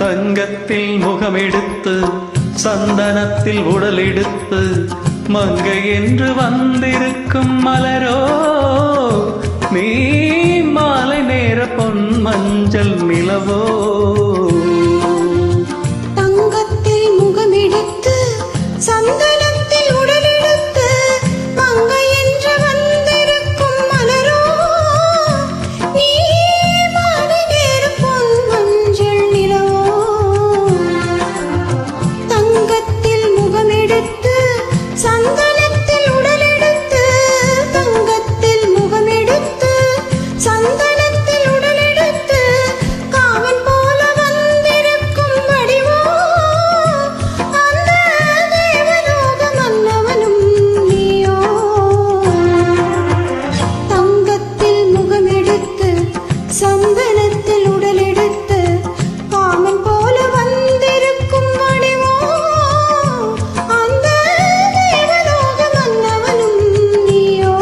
தங்கத்தில் முகமெடுத்து சந்தனத்தில் உடலெடுத்து மங்கை என்று வந்திருக்கும் மலரோ நீ மாலை நேர பொன் மஞ்சள் நிலவோ தங்கத்தில் முகமெடுத்து சந்தனத்தில் உடலெடுத்து மங்கை என்று வந்திருக்கும் மலரோ நீ மாலை நேர பொன் மஞ்சள் நிலவோ தங்கத்தில் முகமெடுத்து சந்தனத்தில் உடலெடுத்து தங்கத்தில் முகமெடுத்து சந்தனத்தில் உடலெடுத்து காவல் போல வந்திருக்கும் வடிவோ அந்த தேவலோக மன்னவனும் நீயோ தங்கத்தில் முகமெடுத்து சந்தனத்தில் உடலெடுத்து காமன் போல வந்திருக்கும் வடிவோ அந்த தேவலோக மன்னவனும் நீயோ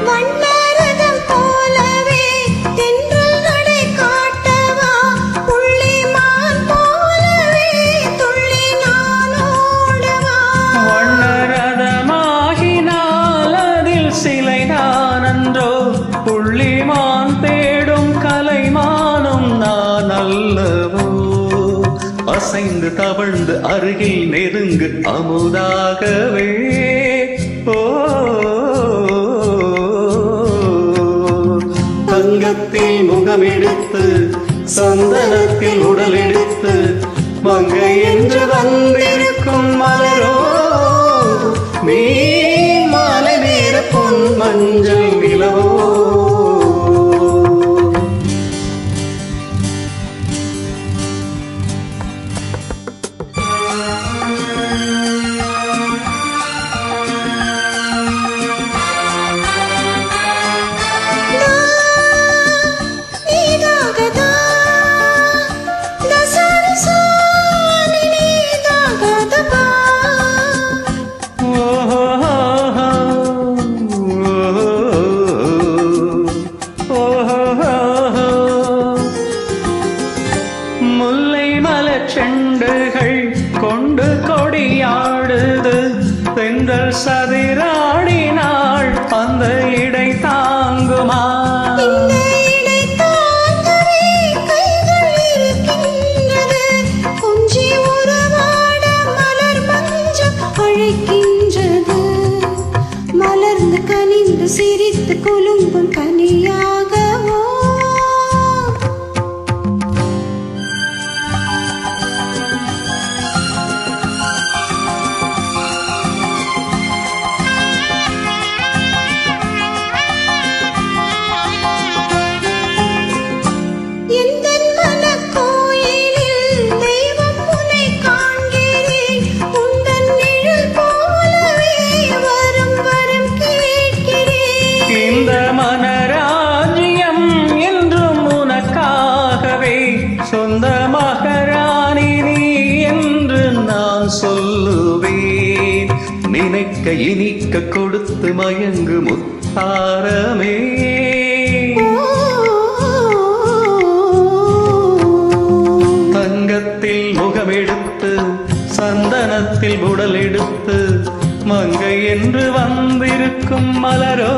வண்ணரதம் போலவே தென்றல் நடை காட்டவா புள்ளிமான் போலவே துள்ளி நான் ஓடவா வண்ணரதமாகினால் அதில் சிலை நானன்றோ புள்ளிமான் தேடும் கலைமானும் நான் அல்லவோ அசைந்து தவழ்ந்து அருகில் நெருங்கு அமுதாகவே ஓ தங்கத்தில் முகமெடுத்து சந்தனத்தில் உடலெடுத்து மங்கை என்று வந்திருக்கும் மலரோ நீ மாலை நேர பொன் மஞ்சள் நிலவோ நீதாகதா தசரசா நீதாகதபா முல்லை மலர் செண்டுகள் கொண்டு கொடியாடுது தென்றல் சதிராடினாள் அந்த இடை தாங்குமா இந்த இடை தாங்கவே கைகள் இருக்கின்றது கொஞ்சி உறவாட மலர் மஞ்சம் அழைக்கின்றது மலர்ந்து கனிந்து சிரித்து குலுங்கும் கனியாகவோ எந்தன் மனக்கோயிலில் தெய்வம் உன்னை காண்கிறேன் உந்தன் நிழல் போலவே வரும் வரும் கேட்கிறேன் இந்த மனராஜ்யம் என்றும் உனக்காகவே சொந்த மகாராணி நீ என்று நான் சொல்லுவேன் நினைக்க இனிக்க கொடுத்து மயங்கு முத்தாரமே தங்கத்தில் முகமெடுத்து சந்தனத்தில் உடலெடுத்து மங்கை என்று வந்திருக்கும் மலரோ